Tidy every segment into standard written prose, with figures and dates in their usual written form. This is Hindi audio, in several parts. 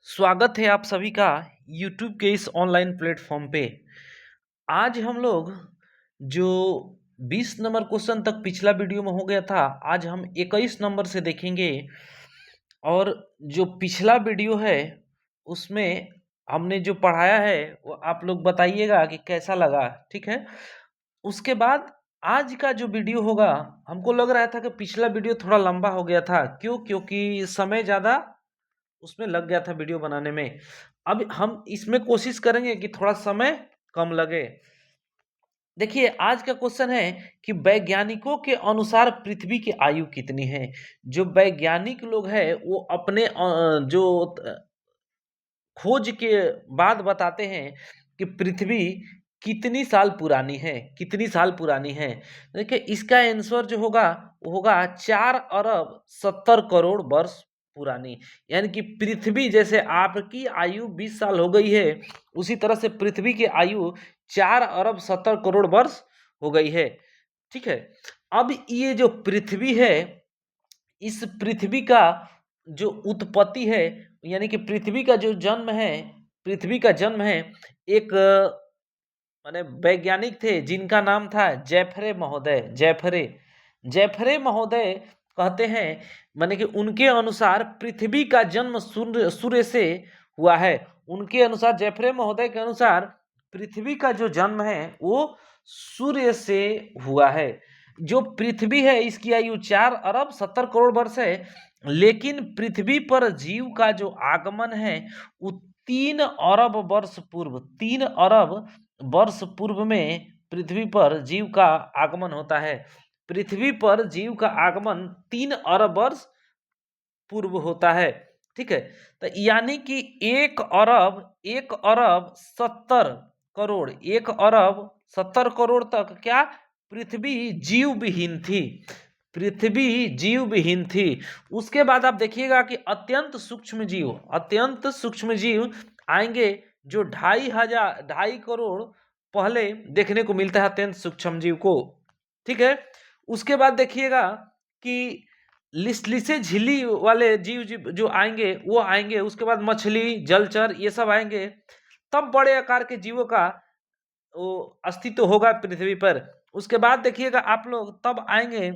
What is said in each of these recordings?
स्वागत है आप सभी का YouTube के इस ऑनलाइन प्लेटफॉर्म पे। आज हम लोग जो 20 नंबर क्वेश्चन तक पिछला वीडियो में हो गया था, आज हम 21 नंबर से देखेंगे। और जो पिछला वीडियो है उसमें हमने जो पढ़ाया है वो आप लोग बताइएगा कि कैसा लगा, ठीक है। उसके बाद आज का जो वीडियो होगा, हमको लग रहा था कि पिछला वीडियो थोड़ा लंबा हो गया था, क्योंकि समय ज़्यादा उसमें लग गया था वीडियो बनाने में। अब हम इसमें कोशिश करेंगे कि थोड़ा समय कम लगे। देखिए आज का क्वेश्चन है कि वैज्ञानिकों के अनुसार पृथ्वी की आयु कितनी है। जो वैज्ञानिक लोग हैं वो अपने खोज के बाद बताते हैं कि पृथ्वी कितनी साल पुरानी है, कितनी साल पुरानी है। देखिए इसका आंसर जो होगा वो होगा 4 अरब 70 करोड़ वर्ष पुरानी। यानी कि पृथ्वी जैसे आपकी आयु 20 साल हो गई है, उसी तरह से पृथ्वी की आयु 4 अरब 70 करोड़ वर्ष हो गई है। ठीक है। अब ये जो पृथ्वी है, इस पृथ्वी का जो उत्पत्ति है, यानी कि पृथ्वी का जो जन्म है, पृथ्वी का जन्म है एक माने वैज्ञानिक थे जिनका नाम था जेफरे महोदय। जेफरे महोदय कहते हैं, माने कि उनके अनुसार पृथ्वी का जन्म सूर्य से हुआ है। उनके अनुसार, जेफरे महोदय के अनुसार पृथ्वी का जो जन्म है वो सूर्य से हुआ है। जो पृथ्वी है इसकी आयु 4 अरब 70 करोड़ वर्ष है, लेकिन पृथ्वी पर जीव का जो आगमन है वो 3 अरब वर्ष पूर्व में पृथ्वी पर जीव का आगमन होता है। पृथ्वी पर जीव का आगमन 3 अरब वर्ष पूर्व होता है। ठीक है। तो यानी कि 1 अरब 1 अरब 70 करोड़ तक क्या पृथ्वी जीव विहीन थी। पृथ्वी जीव विहीन थी। उसके बाद आप देखिएगा कि अत्यंत सूक्ष्म जीव आएंगे, जो 2.5 करोड़ पहले देखने को मिलता है अत्यंत सूक्ष्म जीव को। ठीक है। उसके बाद देखिएगा कि लिसे झिल्ली वाले जीव जो आएंगे वो आएंगे। उसके बाद मछली, जलचर ये सब आएंगे। तब बड़े आकार के जीवों का वो अस्तित्व होगा पृथ्वी पर। उसके बाद देखिएगा आप लोग, तब आएंगे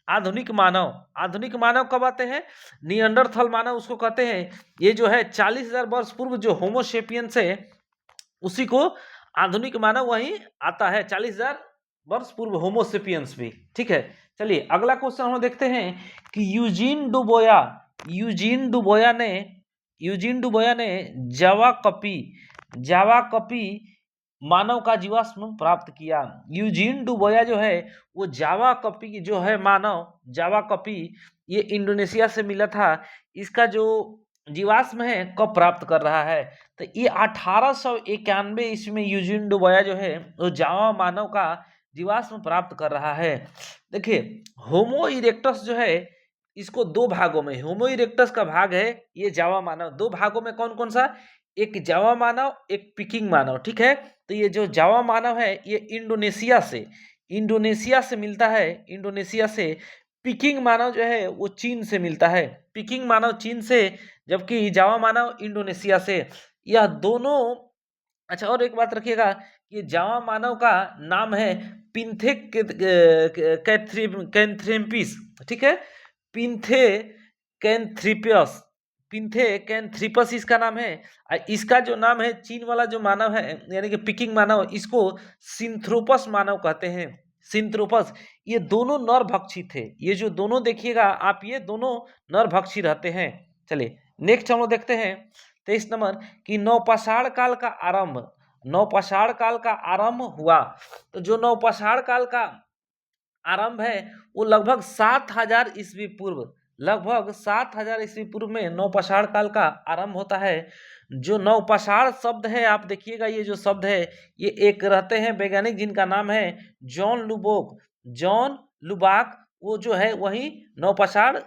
आधुनिक मानव। आधुनिक मानव कब आते हैं? निएंडरथल मानव उसको कहते हैं। ये जो है 40,000 वर्ष पूर्व जो होमोसेपियंस है उसी को आधुनिक मानव वही आता है, 40,000 वर्ष पूर्व होमोसेपियंस भी। ठीक है। चलिए अगला क्वेश्चन हम देखते हैं कि यूजीन डुबोया ने जावा कपी मानव का जीवाश्म प्राप्त किया। यूजीन डुबोया जो है वो जावा कपी जो है मानव, जावा कपी ये इंडोनेशिया से मिला था। इसका जो जीवाश्म है कब प्राप्त कर रहा है? तो ये 1891 इसमें यूजीन डुबोया जो है वो जावा मानव का जीवाश्म प्राप्त कर रहा है। देखिए होमो इरेक्टस जो है इसको दो भागों में, होमो इरेक्टस का भाग है ये जावा मानव, दो भागों में कौन कौन सा? एक जावा मानव, एक पिकिंग मानव। ठीक है। तो ये जो जावा मानव है ये इंडोनेशिया से मिलता है, इंडोनेशिया से। पिकिंग मानव जो है वो चीन से मिलता है, पिकिंग मानव चीन से, जबकि जावा मानव इंडोनेशिया से। यह दोनों। अच्छा और एक बात रखिएगा, ये जावा मानव का नाम है पिंथे कैंथ्रेम्पिस। ठीक है। पिंथे कैंथ्रिपियस, पिंथे कैंथ्रिपस इसका नाम है। इसका जो नाम है चीन वाला जो मानव है यानी कि पिकिंग मानव, इसको सिंथ्रोपस मानव कहते हैं। सिंथ्रोपस। ये दोनों नरभक्षी थे। ये जो दोनों देखिएगा आप, ये दोनों नरभक्षी रहते हैं। चलिए नेक्स्ट हम लोग देखते हैं 23 नंबर कि नवपाषाण काल का आरंभ हुआ। तो जो नवपाषाण काल का आरंभ है वो लगभग 7,000 ईस्वी पूर्व, लगभग 7,000 ईस्वी पूर्व में नवपाषाण काल का आरंभ होता है। जो नवपाषाण शब्द है आप देखिएगा, ये जो शब्द है ये एक रहते हैं वैज्ञानिक जिनका नाम है जॉन लुबाक। वो जो है वही नवपाषाण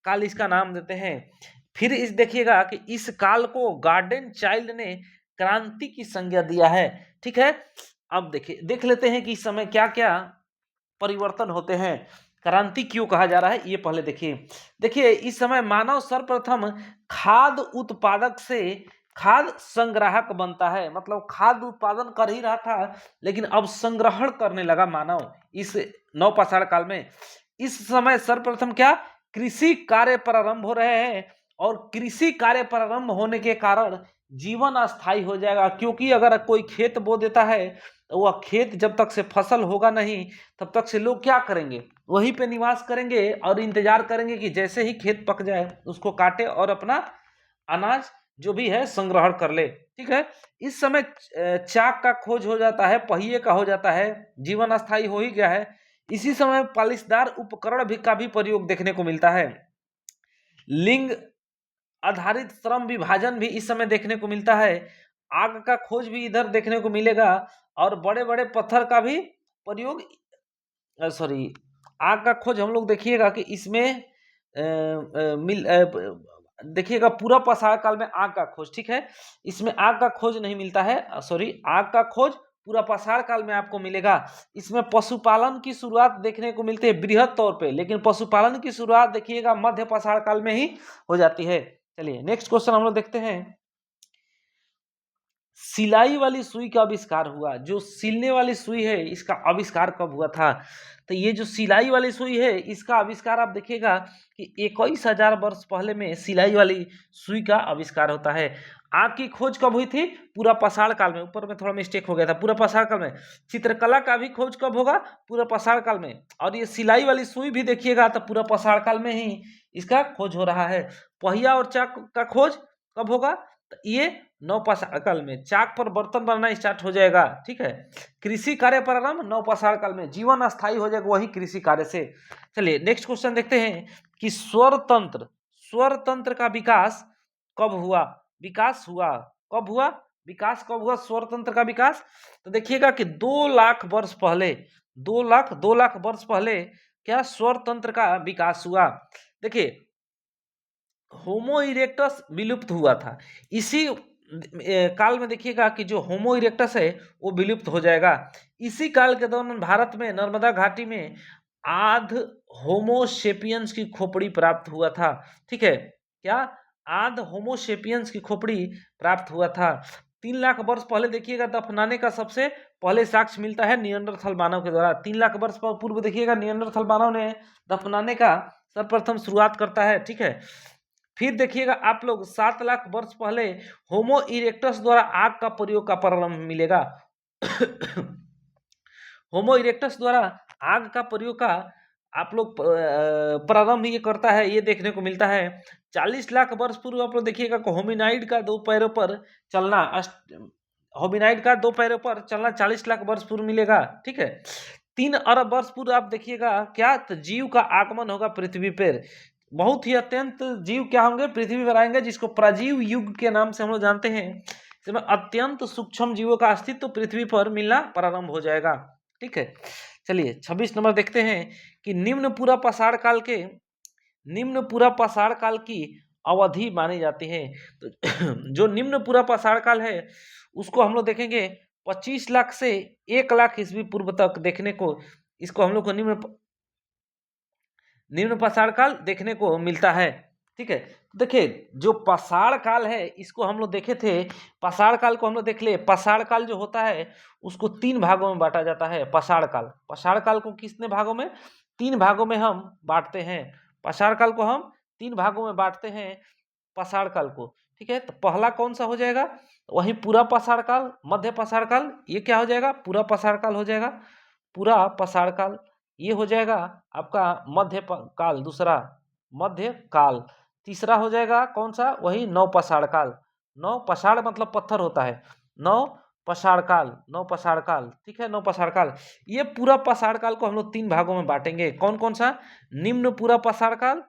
काल इसका नाम देते हैं। फिर इस देखिएगा कि इस काल को गार्डन चाइल्ड ने क्रांति की संज्ञा दिया है। ठीक है। अब देखिए देख लेते हैं कि इस समय क्या क्या परिवर्तन होते हैं। क्रांति क्यों कहा जा रहा है ये पहले देखिए। देखिए इस समय मानव सर्वप्रथम खाद्य उत्पादक से खाद्य संग्राहक बनता है, मतलब खाद्य उत्पादन कर ही रहा था लेकिन अब संग्रहण करने लगा मानव इस नवपाषाण काल में। इस समय सर्वप्रथम क्या कृषि कार्य प्रारंभ हो रहे हैं, और कृषि कार्य प्रारंभ होने के कारण जीवन अस्थायी हो जाएगा, क्योंकि अगर कोई खेत बो देता है तो वह खेत जब तक से फसल होगा नहीं तब तक से लोग क्या करेंगे, वहीं पे निवास करेंगे और इंतजार करेंगे कि जैसे ही खेत पक जाए उसको काटे और अपना अनाज जो भी है संग्रहण कर ले। ठीक है, इस समय चाक का खोज हो जाता है, पहिए का हो जाता है, जीवन अस्थायी हो ही गया है। इसी समय पालिशदार उपकरण भी का भी प्रयोग देखने को मिलता है। लिंग आधारित श्रम विभाजन भी इस समय देखने को मिलता है। आग का खोज भी इधर देखने को मिलेगा, और बड़े बड़े पत्थर का भी प्रयोग, सॉरी, आग का खोज हम लोग देखिएगा कि इसमें देखिएगा पूरा पाषाण काल में आग का खोज, ठीक है, इसमें आग का खोज नहीं मिलता है, सॉरी, आग का खोज पूरा पाषाण काल में आपको मिलेगा। इसमें पशुपालन की शुरुआत देखने को मिलती है बृहद तौर पे, लेकिन पशुपालन की शुरुआत देखिएगा मध्य पाषाण काल में ही हो जाती है। चलिए नेक्स्ट क्वेश्चन हम लोग देखते हैं। सिलाई वाली सुई का आविष्कार हुआ, जो सिलने वाली सुई है इसका आविष्कार कब हुआ था? तो ये जो सिलाई वाली सुई है इसका आविष्कार आप देखिएगा कि 21,000 वर्ष पहले में सिलाई वाली सुई का आविष्कार होता है। आग की खोज कब हुई थी? पूरा पाषाण काल में। ऊपर में थोड़ा मिस्टेक हो गया था, पूरा पाषाण काल में। चित्रकला का भी खोज कब होगा? पूरा पाषाण काल में। और ये सिलाई वाली सुई भी देखिएगा तो पूरा पाषाण काल में ही इसका खोज हो रहा है। पहिया और चाक का खोज कब होगा? तो ये नवपाषाण काल में। चाक पर बर्तन बनना स्टार्ट हो जाएगा, ठीक है। कृषि कार्य प्रारंभ नवपाषाण काल में, जीवन अस्थायी हो जाएगा वही कृषि कार्य से। चलिए नेक्स्ट क्वेश्चन देखते हैं कि स्वर तंत्र का विकास कब हुआ? विकास हुआ कब हुआ? विकास कब हुआ स्वर तंत्र का विकास? तो देखिएगा कि 2 लाख वर्ष पहले, 2 लाख वर्ष पहले क्या स्वर तंत्र का विकास हुआ। देखिए होमो इरेक्टस विलुप्त हुआ था, इसी काल में देखिएगा कि जो होमो इरेक्टस है वो विलुप्त हो जाएगा। इसी काल के दौरान भारत में नर्मदा घाटी में आध होमो सेपियंस की खोपड़ी प्राप्त हुआ था, ठीक है। क्या? आध होमो सेपियंस की खोपड़ी प्राप्त हुआ था। 3 लाख वर्ष पहले देखिएगा दफनाने का सबसे पहले साक्ष्य मिलता है निएंडरथल मानव के द्वारा। 3 लाख वर्ष पूर्व देखिएगा निएंडरथल मानव ने दफनाने का सर्वप्रथम शुरुआत करता है, ठीक है। फिर देखिएगा आप लोग 7 लाख वर्ष पहले होमो इरेक्टस द्वारा आग का प्रयोग का प्रारंभ मिलेगा। होमो इरेक्टस द्वारा आग का प्रयोग का आप लोग प्रारंभ ये करता है, ये देखने को मिलता है। 40 लाख वर्ष पूर्व आप लोग देखिएगा होमिनाइड का 2 पैरों पर चलना, होमिनाइड का 2 पैरों पर चलना 40 लाख वर्ष पूर्व मिलेगा, ठीक है। 3 अरब वर्ष पूर्व आप देखिएगा क्या, तो जीव का आगमन होगा पृथ्वी पर। बहुत ही अत्यंत जीव क्या होंगे पृथ्वी पर आएंगे, जिसको प्राजीव युग के नाम से हम लोग जानते हैं। इसमें अत्यंत सूक्ष्म जीवों का अस्तित्व पृथ्वी पर मिलना प्रारंभ हो जाएगा, ठीक है। चलिए 26 नंबर देखते हैं कि निम्न पूरा पाषाण काल की अवधि मानी जाती है। तो जो निम्न पूरा पाषाण काल है उसको हम लोग देखेंगे 25 लाख से 1 लाख ईस्वी पूर्व तक देखने को, इसको हम लोग को निम्न पाषाण काल देखने को मिलता है, ठीक है। देखिए जो पाषाण काल है इसको हम लोग देखे थे, पाषाण काल को हम लोग देख ले। पाषाण काल जो होता है उसको 3 भागों में बांटा जाता है। पाषाण काल को कितने भागों में? 3 भागों में हम बांटते हैं। पाषाण काल को हम 3 भागों में बांटते हैं पाषाण काल को, ठीक है। तो पहला कौन सा हो जाएगा? वही पूरा पाषाण काल, मध्य पाषाण काल, ये क्या हो जाएगा? पूरा पाषाण काल हो जाएगा। पूरा पाषाण काल ये हो जाएगा आपका मध्य काल, दूसरा मध्य काल। तीसरा हो जाएगा कौन सा? वही नवपाषाण काल। नवपाषाण मतलब पत्थर होता है, नवपाषाण काल, ठीक है, नवपाषाण काल। ये पूरा पाषाण काल को हम लोग 3 भागों में बांटेंगे। कौन कौन सा? निम्न पूरा पाषाण काल,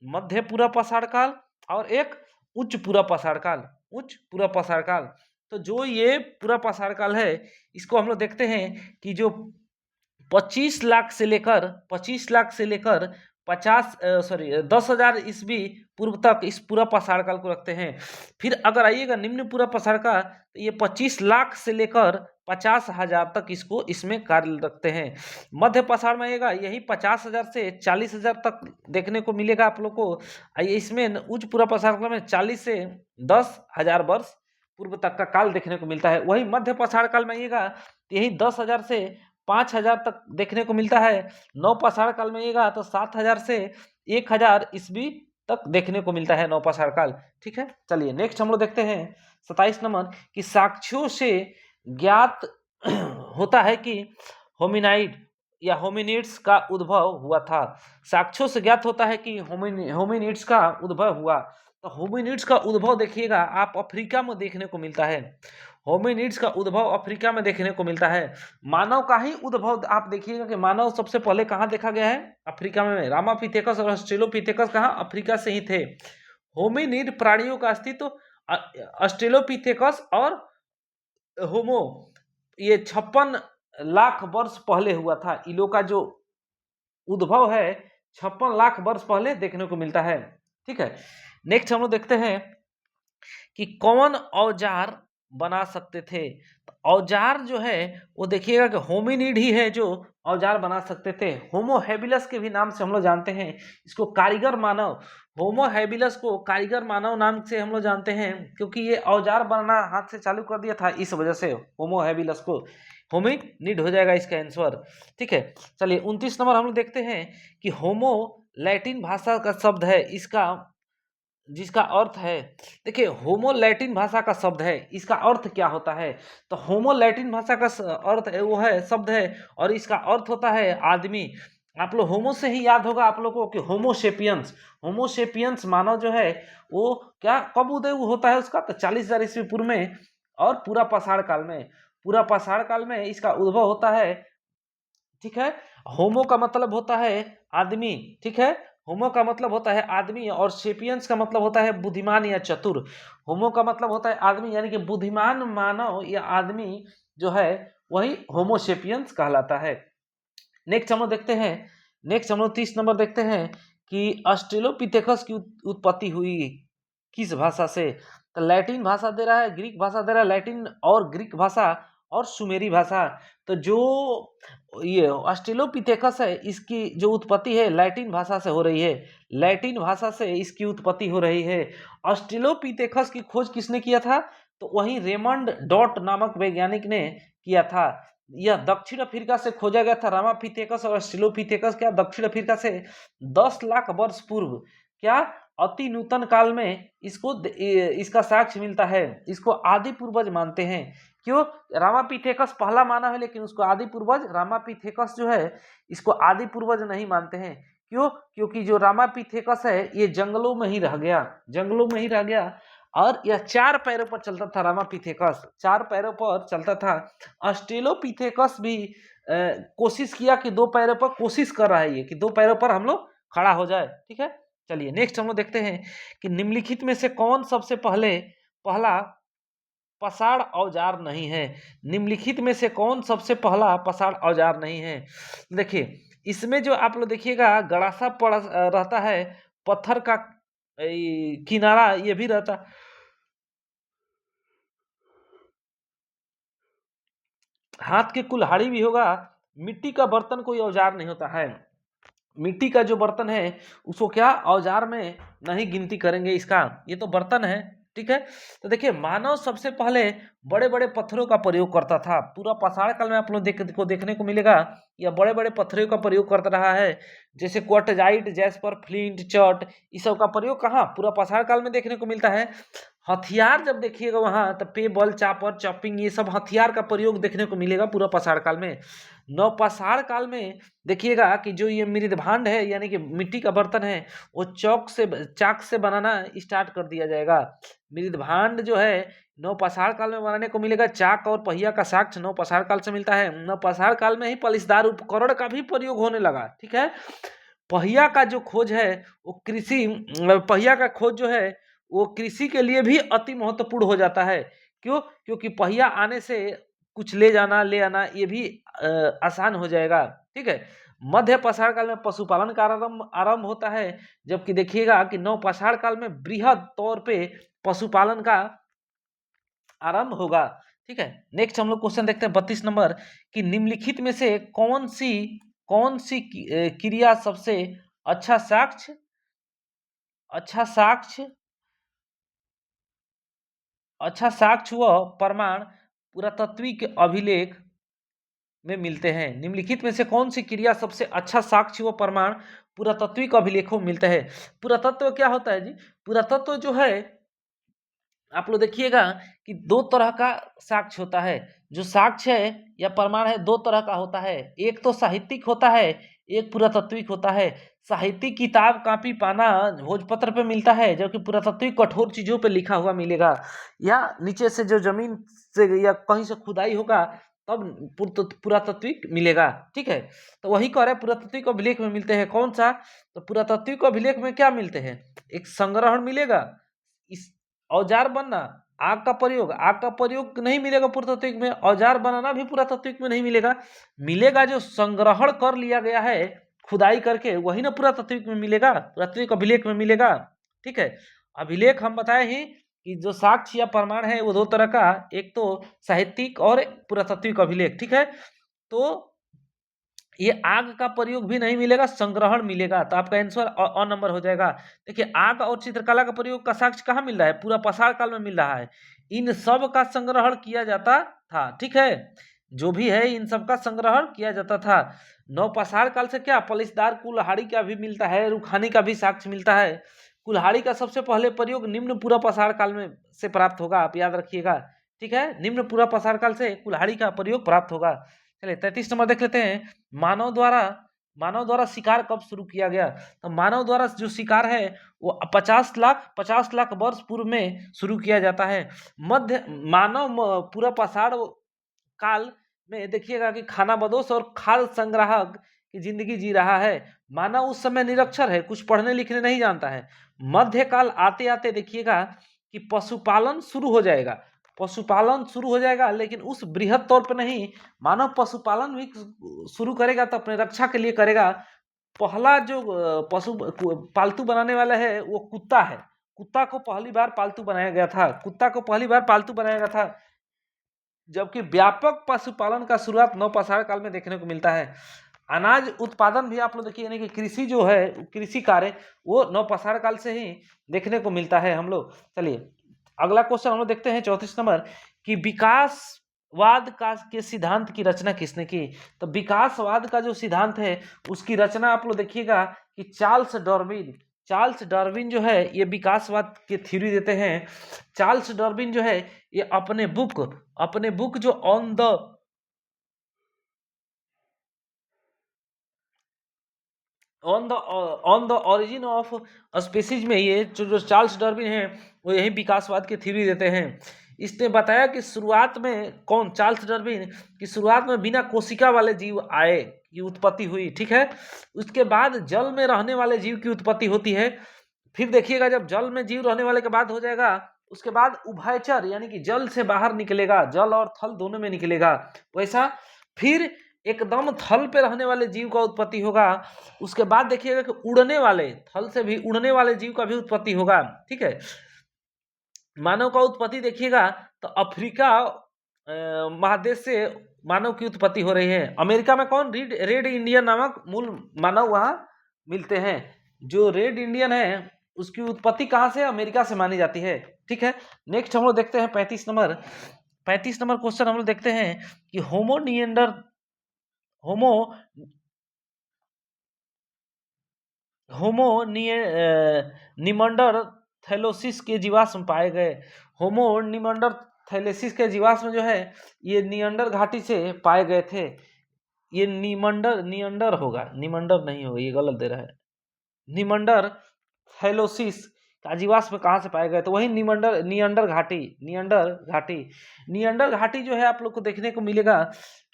मध्य पूरा पाषाण काल, और एक उच्च पूरा पाषाण काल। तो जो ये पूरा पाषाण काल है इसको हम लोग देखते हैं कि जो 25 लाख से लेकर 10,000 ईस्वी पूर्व तक इस पूरा पाषाण काल को रखते हैं। फिर अगर आइएगा निम्न पूरा पाषाण का, तो ये 25 लाख से लेकर 50,000 तक इसको इसमें कार्य रखते हैं। मध्य पाषाण में आइएगा, यही 50,000 से 40,000 तक देखने को मिलेगा आप लोग को। इसमें उच्च पूरा पाषाण काल में 40 से 10,000 वर्ष पूर्व तक का काल देखने को मिलता है। वही मध्य पाषाण काल में आइएगा, यही 10,000 से 5,000 तक देखने को मिलता है। नव पाषाण काल में आइएगा तो 7,000 से 1,000 ईस्वी तक देखने को मिलता है नव पाषाण काल। ठीक है, चलिए नेक्स्ट हम लोग देखते हैं 27 नंबर की साक्ष्यों से ज्ञात होता है कि होमिनाइड या होमिनिड्स का उद्भव हुआ था। साक्ष्यों से ज्ञात होता है कि होमिनिड्स का उद्भव हुआ। तो होमिनिड्स का उद्भव देखिएगा आप अफ्रीका में देखने को मिलता है। होमिनिड्स का उद्भव अफ्रीका में देखने को मिलता है। मानव का ही उद्भव आप देखिएगा कि मानव सबसे पहले कहाँ देखा गया है? अफ्रीका में। रामापिथेकस और ऑस्ट्रेलोपिथेकस कहाँ? अफ्रीका से ही थे। होमिनिड प्राणियों का अस्तित्व ऑस्ट्रेलोपिथेकस और होमो ये 56 लाख वर्ष पहले हुआ था। इन लोगों का जो उद्भव है 56 लाख वर्ष पहले देखने को मिलता है। ठीक है, नेक्स्ट हम लोग देखते हैं कि कौन औजार बना सकते थे। औजार जो है वो देखिएगा कि होमिनिड ही है जो औजार बना सकते थे। होमो हैबिलस के भी नाम से हम लोग जानते हैं इसको, कारीगर मानव। होमो हैबिलस को कारीगर मानव नाम से हम लोग जानते हैं, क्योंकि ये औजार बनाना हाथ से चालू कर दिया था, इस वजह से होमो हैबिलस को होमिनिड हो जाएगा इसका आंसर। ठीक है, चलिए 29 नंबर हम लोग देखते हैं कि होमो लैटिन भाषा का शब्द है, इसका जिसका अर्थ है, देखिए होमो लैटिन भाषा का शब्द है, इसका अर्थ क्या होता है? तो होमो लैटिन भाषा का अर्थ है, वो है शब्द है और इसका अर्थ होता है आदमी। आप लोग होमो से ही याद होगा आप लोगों को कि होमोसेपियंस, होमोसेपियंस मानव जो है वो क्या कब उदय होता है उसका? तो 40,000 ईस्वी पूर्व में और पूरा पाषाण काल में। पूरा पाषाण काल में इसका उद्भव होता है। ठीक है, होमो का मतलब होता है आदमी। ठीक है, होमो का मतलब होता है आदमी और सेपियंस का मतलब होता है बुद्धिमान या चतुर। होमो का मतलब होता है आदमी, यानी कि बुद्धिमान मानव या आदमी जो है वही होमो सेपियंस कहलाता है। नेक्स्ट हम लोग देखते हैं, नेक्स्ट हम लोग 30 नंबर देखते हैं कि ऑस्ट्रेलोपिथेकस की उत्पत्ति हुई किस भाषा से? तो लैटिन भाषा दे रहा है, ग्रीक भाषा दे रहा है, लैटिन और ग्रीक भाषा और सुमेरी भाषा। तो जो ये ऑस्ट्रेलोपिथेकस है इसकी जो उत्पत्ति है लैटिन भाषा से हो रही है। लैटिन भाषा से इसकी उत्पत्ति हो रही है। ऑस्ट्रेलोपिथेकस की खोज किसने किया था? तो वही रेमंड डॉट नामक वैज्ञानिक ने किया था। यह दक्षिण अफ्रीका से खोजा गया था। रामापिथेकस और ऑस्ट्रेलोपिथेकस क्या दक्षिण अफ्रीका से 10 लाख वर्ष पूर्व क्या अति नूतन काल में इसका साक्ष्य मिलता है। इसको आदि पूर्वज मानते हैं। क्यों? रामापिथेकस पहला माना है लेकिन उसको आदि पूर्वज, रामापिथेकस जो है इसको आदि पूर्वज नहीं मानते हैं। क्यों? क्योंकि जो रामापिथेकस है ये जंगलों में ही रह गया, जंगलों में ही रह गया और यह 4 पैरों पर चलता था। रामापिथेकस 4 पैरों पर चलता था। ऑस्ट्रेलोपिथेकस भी कोशिश किया कि 2 पैरों पर, कोशिश कर रहा है ये कि 2 पैरों पर हम लोग खड़ा हो जाए। ठीक है, चलिए नेक्स्ट हम लोग देखते हैं कि निम्नलिखित में से कौन सबसे पहला पाषाण औजार नहीं है। निम्नलिखित में से कौन सबसे पहला पाषाण औजार नहीं है? देखिए इसमें जो आप लोग देखिएगा गड़ासा पड़ा रहता है, पत्थर का किनारा ये भी रहता, हाथ के कुल्हाड़ी भी होगा। मिट्टी का बर्तन कोई औजार नहीं होता है। मिट्टी का जो बर्तन है उसको क्या औजार में नहीं गिनती करेंगे इसका, ये तो बर्तन है। ठीक है, तो देखिए मानव सबसे पहले बड़े बड़े पत्थरों का प्रयोग करता था। पूरा पाषाण काल में आप लोग देखने को मिलेगा या बड़े बड़े पत्थरों का प्रयोग करता रहा है, जैसे क्वार्टजाइट, जैस्पर, फ्लिंट, चट, इस सब का प्रयोग कहाँ? पूरा पाषाण काल में देखने को मिलता है। हथियार जब देखिएगा वहां तो पेबल, चापर, चॉपिंग, ये सब हथियार का प्रयोग देखने को मिलेगा पूरा पाषाण काल में। नवपाषाण काल में देखिएगा कि जो ये मृदभांड है यानी कि मिट्टी का बर्तन है वो चाक से बनाना स्टार्ट कर दिया जाएगा। मृदभांड जो है नवपाषाण काल में बनाने को मिलेगा। चाक और पहिया का साक्ष्य नवपाषाण काल से मिलता है। नवपाषाण काल में ही पलिसदार उपकरण का भी प्रयोग होने लगा। ठीक है, पहिया का जो खोज है वो पहिया का खोज जो है वो कृषि के लिए भी अति महत्वपूर्ण हो जाता है। क्यों? क्योंकि पहिया आने से कुछ ले जाना ले आना ये भी आसान हो जाएगा। ठीक है, मध्य पाषाण काल में पशुपालन का आरंभ होता है, जबकि देखिएगा कि नवपाषाण काल में बृहद तौर पे पशुपालन का आरंभ होगा। ठीक है, नेक्स्ट हम लोग क्वेश्चन देखते हैं 32 नंबर कि निम्नलिखित में से कौन सी क्रिया सबसे अच्छा साक्ष्य व प्रमाण पुरातात्विक अभिलेख में मिलते हैं। निम्नलिखित में से कौन सी क्रिया सबसे अच्छा साक्ष्य व प्रमाण पुरातात्विक अभिलेखों में मिलता है। पुरातत्व क्या होता है जी? पुरातत्व जो है आप लोग देखिएगा कि दो तरह का साक्ष्य होता है। जो साक्ष्य है या प्रमाण है दो तरह का होता है, एक तो साहित्यिक होता है, एक पुरातात्विक होता है। साहित्यिक किताब कॉपी पाना भोजपत्र पे मिलता है, जबकि पुरातात्विक कठोर चीजों पे लिखा हुआ मिलेगा, या नीचे से जो जमीन से या कहीं से खुदाई होगा तब पुरातात्विक मिलेगा। ठीक है, तो वही कह रहे हैं पुरातात्विक अभिलेख में मिलते हैं। कौन सा? तो पुरातात्विक अभिलेख में क्या मिलते हैं? एक संग्रहण मिलेगा, इस औजार बनना, आग का प्रयोग नहीं मिलेगा पुरातात्विक में, औजार बनाना भी पुरातात्विक में नहीं मिलेगा। मिलेगा जो संग्रहण कर लिया गया है खुदाई करके, वही ना पुरातात्विक में मिलेगा, पुरातात्विक अभिलेख में मिलेगा। ठीक है, अभिलेख हम बताए ही कि जो साक्ष्य या प्रमाण है वो दो तरह का, एक तो साहित्यिक और पुरातात्विक अभिलेख। ठीक है, तो ये आग का प्रयोग भी नहीं मिलेगा, संग्रहण मिलेगा, तो आपका आंसर अ नंबर हो जाएगा। देखिए आग और चित्रकला का प्रयोग का साक्ष्य कहाँ मिल रहा है? पूरा पाषाण काल में मिल रहा है। इन सब का संग्रहण किया जाता था। ठीक है, जो भी है इन सब का संग्रहण किया जाता था। नवपाषाण काल से क्या पलिसदार कुल्हाड़ी का भी मिलता है, रुखानी का भी साक्ष्य मिलता है। कुल्हाड़ी का सबसे पहले प्रयोग निम्न पूरा पाषाण काल में से प्राप्त होगा, आप याद रखिएगा। ठीक है, निम्न पूरा पाषाण काल से कुल्हाड़ी का प्रयोग प्राप्त होगा। चलिए 33 नंबर देख लेते हैं। मानव द्वारा शिकार कब शुरू किया गया? तो मानव द्वारा जो शिकार है वो 50 लाख वर्ष पूर्व में शुरू किया जाता है। पूरा पाषाण काल में देखिएगा कि खानाबदोश और खाद्य संग्राहक की जिंदगी जी रहा है। मानव उस समय निरक्षर है, कुछ पढ़ने लिखने नहीं जानता है। मध्यकाल आते आते देखिएगा कि पशुपालन शुरू हो जाएगा, लेकिन उस बृहद तौर पर नहीं। मानव पशुपालन भी शुरू करेगा तो अपने रक्षा के लिए करेगा। पहला जो पशु पालतू बनाने वाला है वो कुत्ता है। कुत्ता को पहली बार पालतू बनाया गया था, जबकि व्यापक पशुपालन का शुरुआत नवपाषाण काल में देखने को मिलता है। अनाज उत्पादन भी आप लोग देखिए, यानी कि कृषि जो है, कृषि कार्य वो नवपाषाण काल से ही देखने को मिलता है हम लोग। चलिए अगला क्वेश्चन हम लोग देखते हैं 34 नंबर कि विकासवाद के सिद्धांत की रचना किसने की? तो विकासवाद का जो सिद्धांत है उसकी रचना आप लोग देखिएगा कि चार्ल्स डार्विन जो है ये विकासवाद की थ्योरी देते हैं। चार्ल्स डार्विन जो है ये अपने बुक जो on the origin of species में ये जो चार्ल्स डार्विन है वो यही विकासवाद की थ्योरी देते हैं। इसने बताया कि शुरुआत में चार्ल्स डार्विन की शुरुआत में बिना कोशिका वाले जीव आए की उत्पत्ति हुई। ठीक है, उसके बाद जल में रहने वाले जीव की उत्पत्ति होती है। फिर देखिएगा जब जल में जीव रहने वाले के बाद हो जाएगा, उसके बाद उभयचर यानी कि जल से बाहर निकलेगा, जल और थल दोनों में निकलेगा, वैसा फिर एकदम थल पे रहने वाले जीव का उत्पत्ति होगा। उसके बाद देखिएगा कि उड़ने वाले, थल से भी उड़ने वाले जीव का भी उत्पत्ति होगा। ठीक है, मानव का उत्पत्ति देखिएगा तो अफ्रीका महादेश से मानव की उत्पत्ति हो रही है। अमेरिका में कौन? रेड इंडियन नामक मूल मानव वहां मिलते हैं। जो रेड इंडियन है उसकी उत्पत्ति कहां से? अमेरिका से मानी जाती है। ठीक है, नेक्स्ट हम लोग देखते हैं 35 नंबर क्वेश्चन हम लोग देखते हैं कि होमो निमंडरथैलोसिस के जीवाश्म पाए गए। होमो निमंडरथैलोसिस के जीवाश्म जो है ये नियंडर घाटी से पाए गए थे। ये नियंडर होगा, निमंडर नहीं होगा, ये गलत दे रहा है। निमंडरथैलोसिस का जीवाश्म कहाँ से पाए गए? तो वही नियंडर घाटी जो है आप लोग को देखने को मिलेगा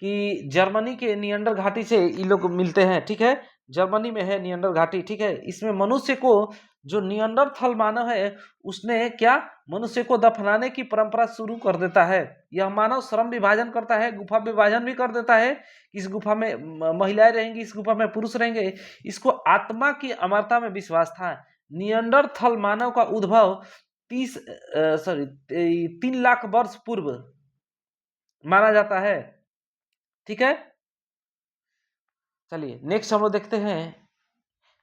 कि जर्मनी के नियंडर घाटी से ये लोग मिलते हैं। ठीक है, जर्मनी में है नियंडर घाटी। ठीक है, इसमें मनुष्य को जो निएंडरथल मानव है उसने क्या मनुष्य को दफनाने की परंपरा शुरू कर देता है। यह मानव श्रम विभाजन करता है, गुफा विभाजन भी कर देता है। इस गुफा में महिलाएं रहेंगी, इस गुफा में पुरुष रहेंगे। इसको आत्मा की अमरता में विश्वास था। निएंडरथल मानव का उद्भव 3 लाख वर्ष पूर्व माना जाता है। ठीक है, चलिए नेक्स्ट हम लोग देखते हैं।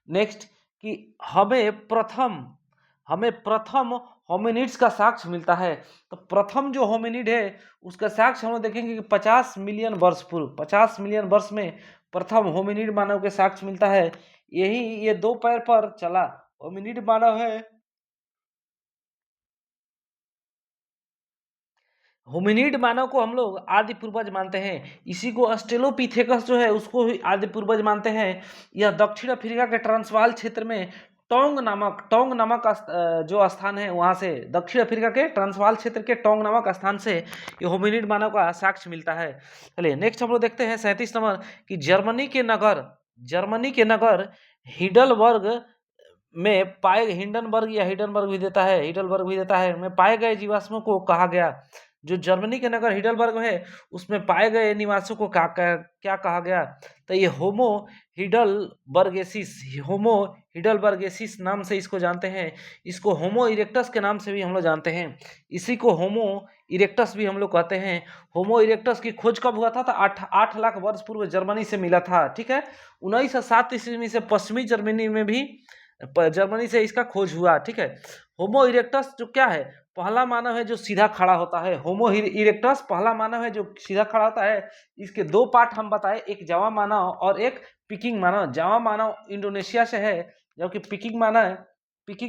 नेक्स्ट कि हमें प्रथम होमिनिड्स का साक्ष्य मिलता है। तो प्रथम जो होमिनिड है उसका साक्ष्य हम लोग देखेंगे कि 50 मिलियन वर्ष पूर्व, 50 मिलियन वर्ष में प्रथम होमिनिड मानव के साक्ष्य मिलता है। यही ये 2 पैर पर चला होमिनिड मानव है। होमिनिड मानव को हम लोग आदि पूर्वज मानते हैं। इसी को ऑस्ट्रेलोपिथेकस जो है उसको भी आदि पूर्वज मानते हैं। यह दक्षिण अफ्रीका के ट्रांसवाल क्षेत्र में टोंग नामक जो स्थान है वहां से, दक्षिण अफ्रीका के ट्रांसवाल क्षेत्र के टोंग नामक स्थान से ये होमिनिड मानव का साक्ष्य मिलता है। चलिए नेक्स्ट हम लोग देखते हैं 37 नंबर कि जर्मनी के नगर हिडलबर्ग में पाए हिडनबर्ग भी देता है में पाए गए जीवाश्मों को कहा गया। जो जर्मनी के नगर हिडलबर्ग है उसमें पाए गए निवासियों को क्या कहा गया? तो ये होमो हिडलबर्गेसिस नाम से इसको जानते हैं। इसको होमो इरेक्टस के नाम से भी हम लोग जानते हैं। इसी को होमो इरेक्टस भी हम लोग कहते हैं। होमो इरेक्टस की खोज कब हुआ था? तो 8 लाख वर्ष पूर्व जर्मनी से मिला था। ठीक है, 1907 ईस्वी से पश्चिमी जर्मनी में भी जर्मनी से इसका खोज हुआ। ठीक है, होमो इरेक्टस जो क्या है? पहला मानव है जो सीधा खड़ा होता है। होमो इरेक्टस पहला मानव है जो सीधा खड़ा होता है। इसके 2 पार्ट हम बताए, एक जावा मानव और एक पिकिंग मानव। जावा मानव इंडोनेशिया से है, जबकि पिकिंग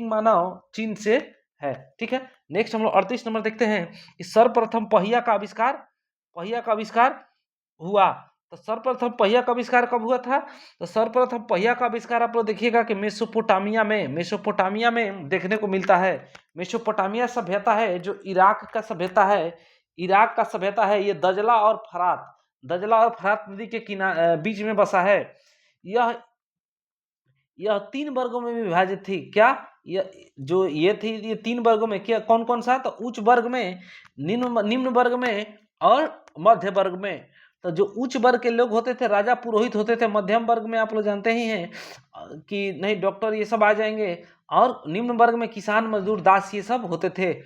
मानव चीन से है। ठीक है, नेक्स्ट हम लोग 38 नंबर देखते हैं कि सर्वप्रथम पहिया का आविष्कार हुआ। तो सर्वप्रथम पहिया का आविष्कार कब हुआ था? तो सर्वप्रथम पहिया का आविष्कार आप लोग देखिएगा कि मेसोपोटामिया में देखने को मिलता है। मेसोपोटामिया सभ्यता है जो इराक का सभ्यता है। ये दजला और फरात नदी के बीच में बसा है। यह 3 वर्गों में भी विभाजित थी। क्या ये 3 वर्गों में क्या कौन कौन सा? तो उच्च वर्ग में, निम्न वर्ग में और मध्य वर्ग में। तो जो उच्च वर्ग के लोग होते थे राजा पुरोहित होते थे। मध्यम वर्ग में आप लोग जानते ही हैं कि नहीं डॉक्टर ये सब आ जाएंगे। और निम्न वर्ग में किसान मजदूर दास ये सब होते थे।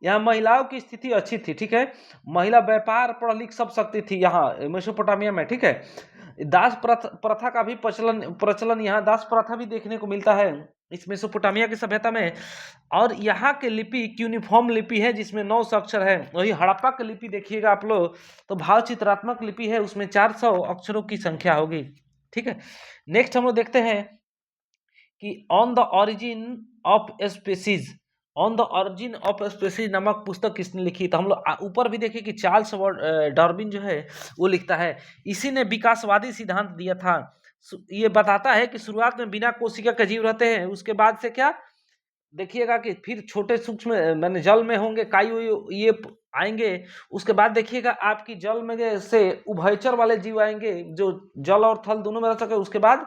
यहाँ महिलाओं की स्थिति अच्छी थी। ठीक है, महिला व्यापार पढ़ लिख सब सकती थी यहाँ मेसोपोटामिया में। ठीक है, दास प्रथा का भी प्रचलन यहाँ दास प्रथा भी देखने को मिलता है इस मेसोपोटामिया की सभ्यता में। और यहाँ के लिपि यूनिफॉर्म लिपि है जिसमें 9 अक्षर है। वही हड़प्पा की लिपि देखिएगा आप लोग तो भाव चित्रात्मक लिपि है, उसमें 400 अक्षरों की संख्या होगी। ठीक है, नेक्स्ट हम लोग देखते हैं कि on the origin of species नामक पुस्तक किसने लिखी? तो हम लोग ऊपर भी देखें कि चार्ल्स डार्विन जो है वो लिखता है। इसी ने विकासवादी सिद्धांत दिया था। ये बताता है कि शुरुआत में बिना कोशिका के जीव रहते हैं, उसके बाद से क्या देखिएगा कि फिर छोटे सूक्ष्म मैंने जल में होंगे, काई ये आएंगे। उसके बाद देखिएगा आपकी जल में से उभयचर वाले जीव आएंगे जो जल और थल दोनों में रह सके। उसके बाद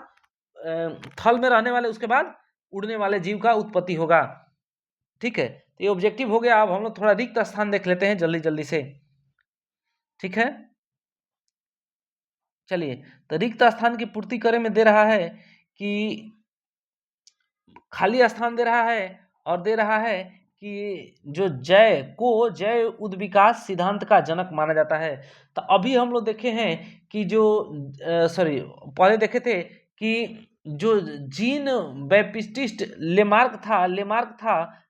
थल में रहने वाले, उसके बाद उड़ने वाले जीव का उत्पत्ति होगा। ठीक है, तो ये ऑब्जेक्टिव हो गया। अब हम लोग थोड़ा रिक्त स्थान देख लेते हैं जल्दी से। ठीक है, चलिए तो रिक्त स्थान की पूर्ति करे में दे रहा है कि खाली स्थान दे रहा है और दे रहा है कि जो जय उद्विकास सिद्धांत का जनक माना जाता है। तो अभी हम लोग देखे हैं कि जो पहले देखे थे कि जो जीन बैप्टिस्ट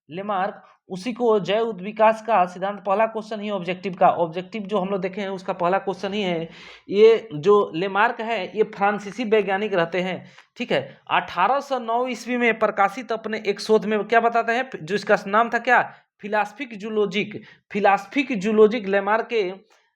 लेमार्क उसी को जय उद्विकास का सिद्धांत पहला क्वेश्चन ही ऑब्जेक्टिव जो हम लोग देखे हैं उसका पहला क्वेश्चन ही है। ये जो लेमार्क है ये फ्रांसीसी वैज्ञानिक रहते हैं। ठीक है, 1809 ईस्वी में प्रकाशित अपने एक शोध में क्या बताते हैं, जो इसका नाम था क्या, फिलासफिक जूलॉजिक लेमार्क के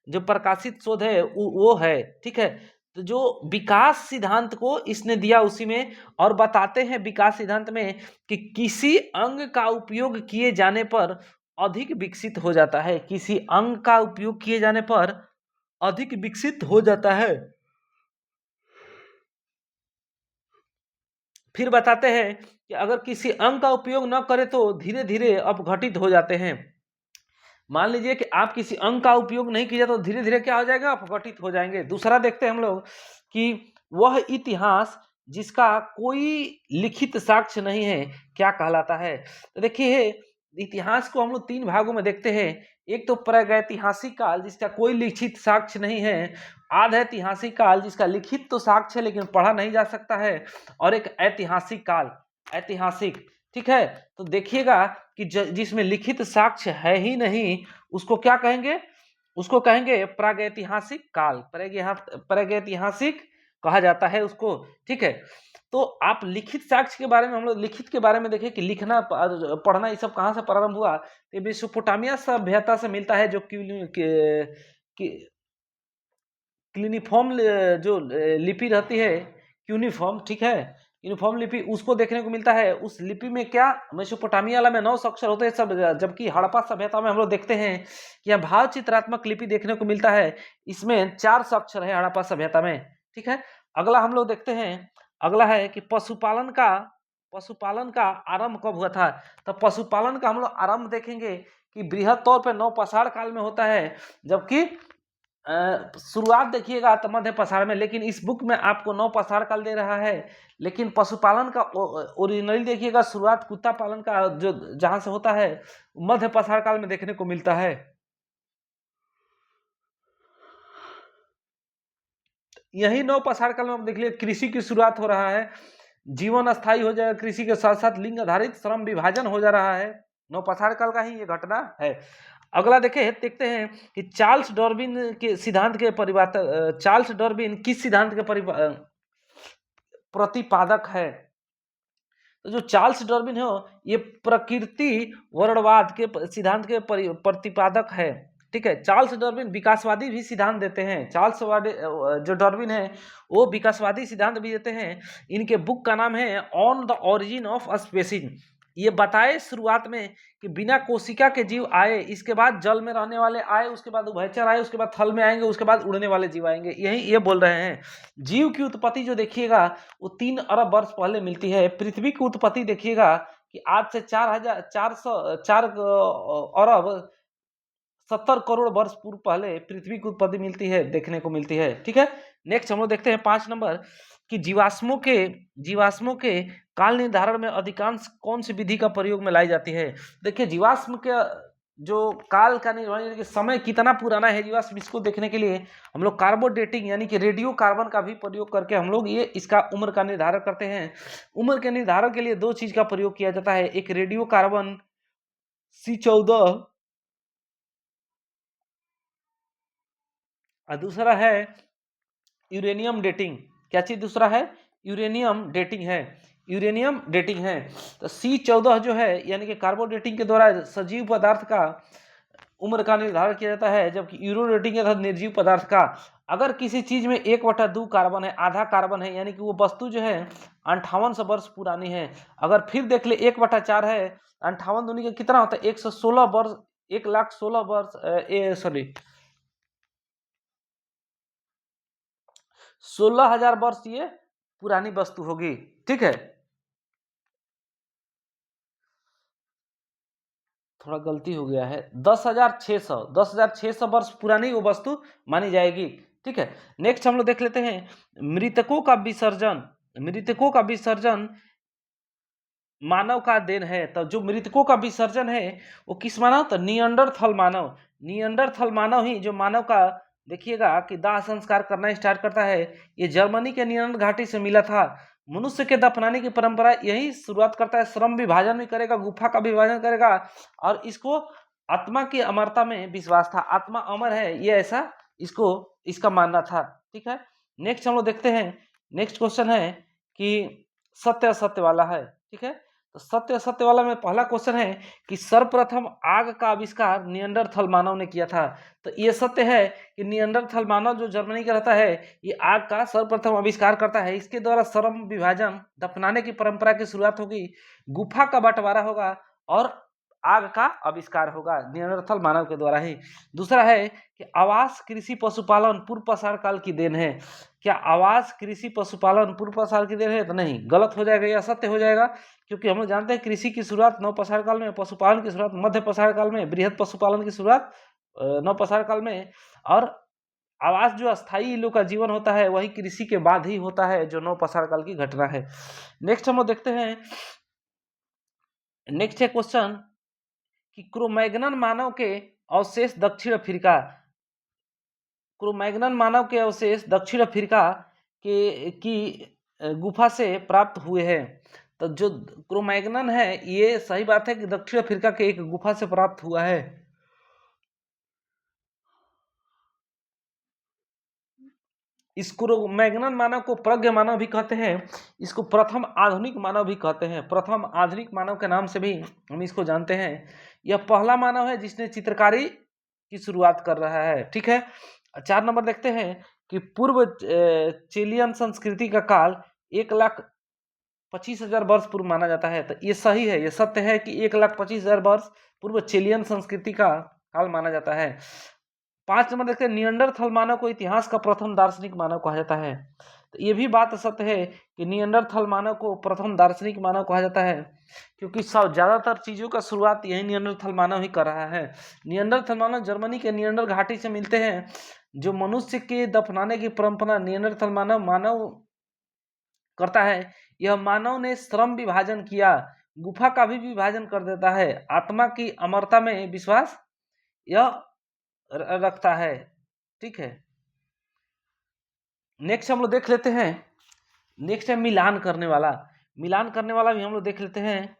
जो प्रकाशित शोध है वो है। ठीक है, तो जो विकास सिद्धांत को इसने दिया उसी में, और बताते हैं विकास सिद्धांत में कि किसी अंग का उपयोग किए जाने पर अधिक विकसित हो जाता है। किसी अंग का उपयोग किए जाने पर अधिक विकसित हो जाता है। फिर बताते हैं कि अगर किसी अंग का उपयोग न करें तो धीरे धीरे अपघटित हो जाते हैं। मान लीजिए कि आप किसी अंग का उपयोग नहीं किया तो धीरे धीरे क्या हो जाएगा, अपघटित हो जाएंगे। दूसरा देखते हैं हम लोग कि वह इतिहास जिसका कोई लिखित साक्ष्य नहीं है क्या कहलाता है। तो देखिए इतिहास को हम लोग तीन भागों में देखते हैं। एक तो प्रागैतिहासिक काल जिसका कोई लिखित साक्ष्य नहीं है, आध ऐतिहासिक काल जिसका लिखित तो साक्ष्य है लेकिन पढ़ा नहीं जा सकता है, और एक ऐतिहासिक काल, ऐतिहासिक, ठीक है। तो देखिएगा कि जिसमें लिखित साक्ष्य है ही नहीं उसको क्या कहेंगे, उसको कहेंगे प्रागैतिहासिक काल, प्रागैतिहासिक कहा जाता है उसको, ठीक है। तो आप लिखित साक्ष्य के बारे में, हम लोग लिखित के बारे में देखें कि लिखना पढ़ना ये सब कहाँ से प्रारंभ हुआ। ये मेसोपोटामिया सभ्यता से मिलता है, जो क्यूनिफॉर्म जो लिपि रहती है, क्यूनिफॉर्म, ठीक है, यूनिफॉर्म लिपि उसको देखने को मिलता है। उस लिपि में क्या मेसोपोटामिया वाला में 9 अक्षर होते हैं सब, जबकि हड़प्पा सभ्यता में हम लोग देखते हैं कि यहाँ भाव चित्रात्मक लिपि देखने को मिलता है, इसमें 4 अक्षर है हड़प्पा सभ्यता में, ठीक है। अगला हम लोग देखते हैं, अगला है कि पशुपालन का आरंभ कब हुआ था। तो पशुपालन का हम लोग आरंभ देखेंगे कि बृहद तौर पर नवपाषाण काल में होता है, जबकि शुरुआत देखिएगा तो मध्य पाषाण में, लेकिन इस बुक में आपको नवपाषाण काल दे रहा है। लेकिन पशुपालन का ओरिजिनली देखिएगा शुरुआत कुत्ता पालन का जो जहां से होता है मध्य पाषाण काल में देखने को मिलता है। यही नवपाषाण काल में आप देख लीजिए कृषि की शुरुआत हो रहा है, जीवन अस्थायी हो जाएगा, कृषि के साथ साथ लिंग आधारित श्रम विभाजन हो जा रहा है, नवपाषाण काल का ही ये घटना है। अगला देखते हैं कि चार्ल्स डार्विन के सिद्धांत के परिवर्तक, चार्ल्स डार्विन किस सिद्धांत के प्रतिपादक है। तो जो चार्ल्स डार्विन है ये प्रकृति वर्णवाद के सिद्धांत के प्रतिपादक है, ठीक है। चार्ल्स डार्विन विकासवादी भी सिद्धांत देते हैं, जो डार्विन है वो विकासवादी सिद्धांत भी देते हैं। इनके बुक का नाम है on the origin of species. ये बताए शुरुआत में कि बिना कोशिका के जीव आए, इसके बाद जल में रहने वाले आए, उसके बाद उभयचर आए, उसके बाद थल में आएंगे, उसके बाद उड़ने वाले जीव आएंगे, यही ये बोल रहे हैं। जीव की उत्पत्ति जो देखिएगा वो 3 अरब वर्ष पहले मिलती है। पृथ्वी की उत्पत्ति देखिएगा कि आज से 4 अरब 70 करोड़ वर्ष पूर्व पहले पृथ्वी की उत्पत्ति मिलती है, देखने को मिलती है, ठीक है। नेक्स्ट हम लोग देखते हैं 5 नंबर कि जीवाश्मों के काल निर्धारण में अधिकांश कौन सी विधि का प्रयोग में लाई जाती है। देखिए जीवाश्म के जो काल का निर्धारण, समय कितना पुराना है जीवाश्म, इसको देखने के लिए हम लोग कार्बन डेटिंग यानी कि रेडियो कार्बन का भी प्रयोग करके हम लोग ये इसका उम्र का निर्धारण करते हैं। उम्र के निर्धारण के लिए 2 चीज का प्रयोग किया जाता है, एक रेडियो कार्बन C14 और दूसरा है यूरेनियम डेटिंग। क्या चीज दूसरा है, यूरेनियम डेटिंग है, यूरेनियम डेटिंग है। तो C14 जो है यानी कि कार्बन डेटिंग के द्वारा सजीव पदार्थ का उम्र का निर्धारण किया जाता है, जबकि यूरो डेटिंग के तहत निर्जीव पदार्थ का। अगर किसी चीज में 1/2 कार्बन है, आधा कार्बन है, यानी कि वो वस्तु जो है 58 वर्ष पुरानी है। अगर फिर देख ले 1/4 है, 58 दूनी का कितना होता है 116 वर्ष, 1,16 वर्ष, सॉरी 16,000 वर्ष ये पुरानी वस्तु होगी, ठीक है। थोड़ा गलती हो गया है, 10,600 वर्ष पुरानी वो वस्तु मानी जाएगी, ठीक है। नेक्स्ट हम लोग देख लेते हैं मृतकों का विसर्जन मानव का देन है। तो जो मृतकों का विसर्जन है वो किस मानव, तो नियंडरथल मानव ही जो मानव का देखिएगा कि दाह संस्कार करना स्टार्ट करता है। ये जर्मनी के नियंडर घाटी से मिला था। मनुष्य के दफनाने की परंपरा यही शुरुआत करता है, श्रम विभाजन भी करेगा, गुफा का विभाजन करेगा, और इसको आत्मा की अमरता में विश्वास था, आत्मा अमर है ये ऐसा इसका मानना था, ठीक है। नेक्स्ट हम लोग देखते हैं, नेक्स्ट क्वेश्चन है कि सत्य असत्य वाला है, ठीक है। तो सत्य असत्य वाला में पहला क्वेश्चन है कि सर्वप्रथम आग का आविष्कार नियंडरथल मानव ने किया था। तो ये सत्य है कि नियंडरथल मानव जो जर्मनी का रहता है ये आग का सर्वप्रथम आविष्कार करता है। इसके द्वारा श्रम विभाजन, दफनाने की परंपरा की शुरुआत होगी, गुफा का बंटवारा होगा और आग का आविष्कार होगा नियंडरथल मानव के द्वारा ही। दूसरा है कि आवास, कृषि, पशुपालन पूर्व पाषाण काल की देन है। क्या आवास, कृषि, पशुपालन पूर्व पसार की देन है? तो नहीं, गलत हो जाएगा, यह असत्य हो जाएगा, क्योंकि हम लोग जानते हैं कृषि की शुरुआत नव पसार काल में, पशुपालन की शुरुआत मध्य पसार काल में, बृहद पशुपालन की शुरुआत नव पसार काल में, और आवास जो अस्थायी लोग का जीवन होता है वही कृषि के बाद ही होता है, जो नव पसार काल की घटना है। नेक्स्ट हम लोग देखते हैं, नेक्स्ट है क्वेश्चन कि क्रोमैग्नन मानव के अवशेष दक्षिण अफ्रीका, क्रोमैग्नन मानव के अवशेष दक्षिण अफ्रीका के की गुफा से प्राप्त हुए हैं। तो जो क्रोमैग्नन है ये सही बात है कि दक्षिण अफ्रीका के एक गुफा से प्राप्त हुआ है। इस क्रोमैग्नन मानव को प्रज्ञ मानव भी कहते हैं, इसको प्रथम आधुनिक मानव भी कहते हैं, प्रथम आधुनिक मानव के नाम से भी हम इसको जानते हैं। यह पहला मानव है जिसने चित्रकारी की शुरुआत कर रहा है। ठीक है, 4 नंबर देखते हैं कि पूर्व चिलियन संस्कृति का काल 1,25,000 वर्ष पूर्व माना जाता है। तो ये सही है, ये सत्य है कि 1,25,000 वर्ष पूर्व चिलियन संस्कृति का काल माना जाता है। 5 नंबर देखते हैं, निएंडरथल मानव को इतिहास का प्रथम दार्शनिक मानव कहा जाता है। तो ये भी बात सत्य है कि निएंडरथल मानव को प्रथम दार्शनिक मानव कहा जाता है, क्योंकि सब ज्यादातर चीजों का शुरुआत यही निएंडरथल मानव ही कर रहा है। निएंडरथल मानव जर्मनी के निएंडर घाटी से मिलते हैं। जो मनुष्य के दफनाने की परंपरा निएंडरथल मानव करता है, यह मानव ने श्रम विभाजन किया, गुफा का भी विभाजन कर देता है, आत्मा की अमरता में विश्वास यह रखता है। ठीक है, नेक्स्ट हम लोग देख लेते हैं, नेक्स्ट है मिलान करने वाला। मिलान करने वाला भी हम लोग देख लेते हैं।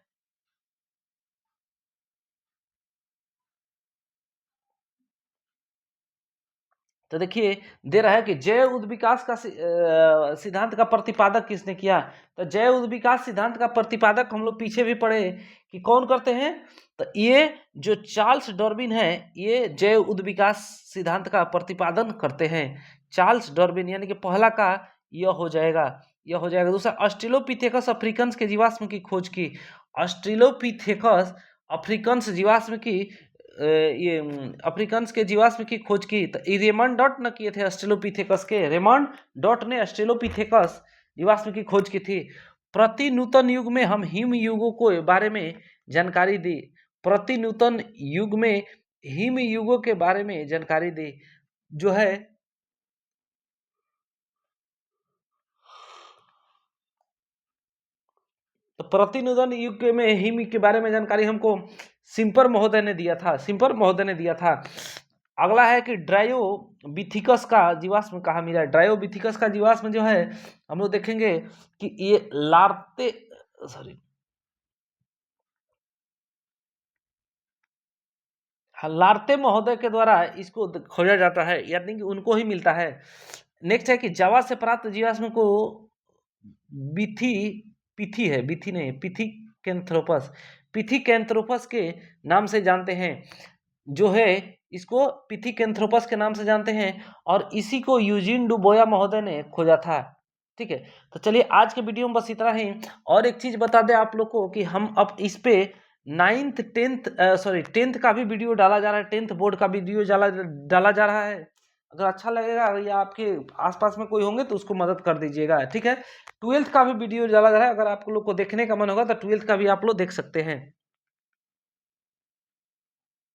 तो देखिए दे रहा है कि जैव उद्विकास का सिद्धांत का प्रतिपादक किसने किया। तो जैव उद्विकास सिद्धांत का प्रतिपादक हम लोग पीछे भी पढ़े कि कौन करते हैं। तो ये जो चार्ल्स डार्विन है ये जैव उद्विकास सिद्धांत का प्रतिपादन करते हैं। चार्ल्स डार्विन यानी कि पहला का यह हो जाएगा, यह हो जाएगा। दूसरा ऑस्ट्रेलोपिथेकस अफ्रीकन्स के जीवाश्म की खोज की। ऑस्ट्रेलोपिथेकस अफ्रीकन्स जीवाश्म की ये अफ्रीकन्स के जीवाश्म की खोज की। तो रेमंड डॉट ने किए थे ऑस्ट्रेलोपिथेकस के, रेमंड डॉट ने ऑस्ट्रेलोपिथेकस जीवाश्म की खोज की थी। प्रति नूतन युग में हम हिम युगों के बारे में जानकारी दी, प्रति नूतन युग में हिम युगों के बारे में जानकारी दी। जो है तो प्रतिनूतन युग में हिम के बारे में जानकारी हमको सिम्पर महोदय ने दिया था, सिम्पर महोदय ने दिया था। अगला है कि ड्रायोबिथिकस का जीवाश्म कहाँ मिला। ड्रायोबिथिकस का जीवाश्म जो है हम लोग देखेंगे कि ये लार्ते महोदय के द्वारा इसको खोजा जाता है, यानी कि उनको ही मिलता है। नेक्स्ट है कि जावा से प्राप्त जीवाश्म को पिथिकेंथ्रोपस के नाम से जानते हैं। जो है इसको पिथिकेंथ्रोपस के नाम से जानते हैं और इसी को यूजीन डुबोया महोदय ने खोजा था। ठीक है, तो चलिए आज के वीडियो में बस इतना ही। और एक चीज बता दें आप लोग को कि हम अब इस पे 9th 10th का भी वीडियो डाला जा रहा है, 10th बोर्ड का वीडियो डाला जा रहा है। अगर अच्छा लगेगा या आपके आसपास में कोई होंगे तो उसको मदद कर दीजिएगा। ठीक है, 12th का भी वीडियो डाला जा रहा है, अगर आप लोग को देखने का मन होगा तो 12th का भी आप लोग देख सकते हैं।